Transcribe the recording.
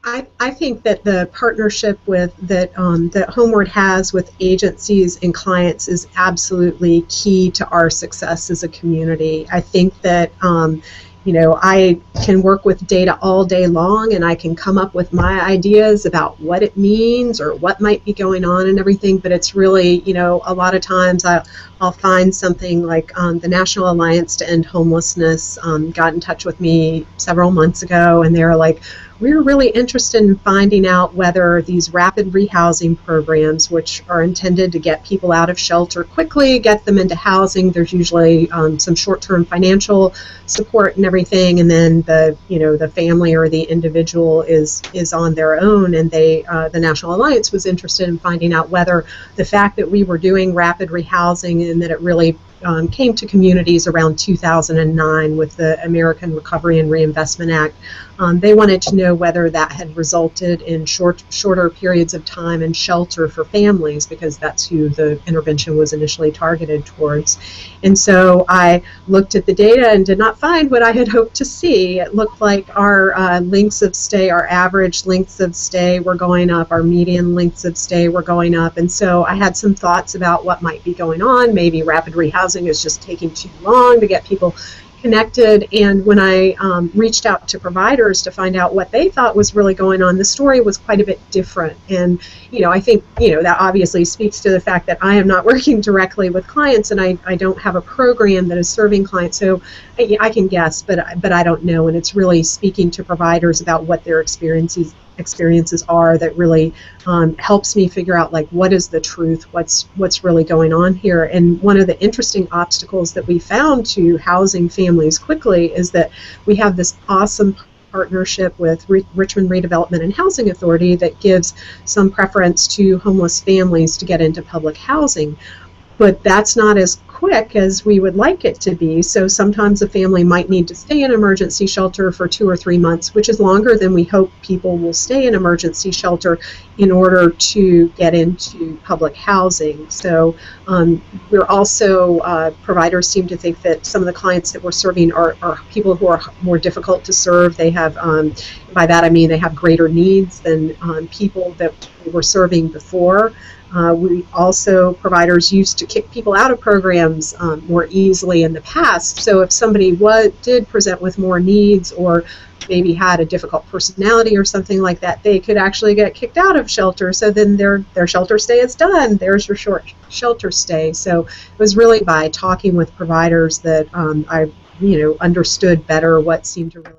I think that the partnership that Homeward has with agencies and clients is absolutely key to our success as a community. I think that I can work with data all day long, and I can come up with my ideas about what it means or what might be going on and everything, but it's really, a lot of times I'll find something like the National Alliance to End Homelessness got in touch with me several months ago, and they're like, we're really interested in finding out whether these rapid rehousing programs, which are intended to get people out of shelter quickly, get them into housing, there's usually some short-term financial support and everything, and then the family or the individual is on their own, and the National Alliance was interested in finding out whether the fact that we were doing rapid rehousing and that it really came to communities around 2009 with the American Recovery and Reinvestment Act. They wanted to know whether that had resulted in shorter periods of time in shelter for families, because that's who the intervention was initially targeted towards. And so I looked at the data and did not find what I had hoped to see. It looked like our lengths of stay, our average lengths of stay were going up, our median lengths of stay were going up, and so I had some thoughts about what might be going on. Maybe rapid rehousing is just taking too long to get people connected, and when I reached out to providers to find out what they thought was really going on, the story was quite a bit different. And I think that obviously speaks to the fact that I am not working directly with clients, and I don't have a program that is serving clients, so I can guess, but I don't know, and it's really speaking to providers about what their experiences are that really helps me figure out, like, what is the truth, what's really going on here. And one of the interesting obstacles that we found to housing families quickly is that we have this awesome partnership with Richmond Redevelopment and Housing Authority that gives some preference to homeless families to get into public housing. But that's not as quick as we would like it to be. So sometimes a family might need to stay in emergency shelter for 2 or 3 months, which is longer than we hope people will stay in emergency shelter in order to get into public housing. So we're also, providers seem to think that some of the clients that we're serving are people who are more difficult to serve. They have, by that I mean they have greater needs than people that we were serving before. We also, providers used to kick people out of programs more easily in the past. So if somebody did present with more needs, or maybe had a difficult personality or something like that, they could actually get kicked out of shelter. So then their shelter stay is done. There's your short shelter stay. So it was really by talking with providers that I understood better what seemed to really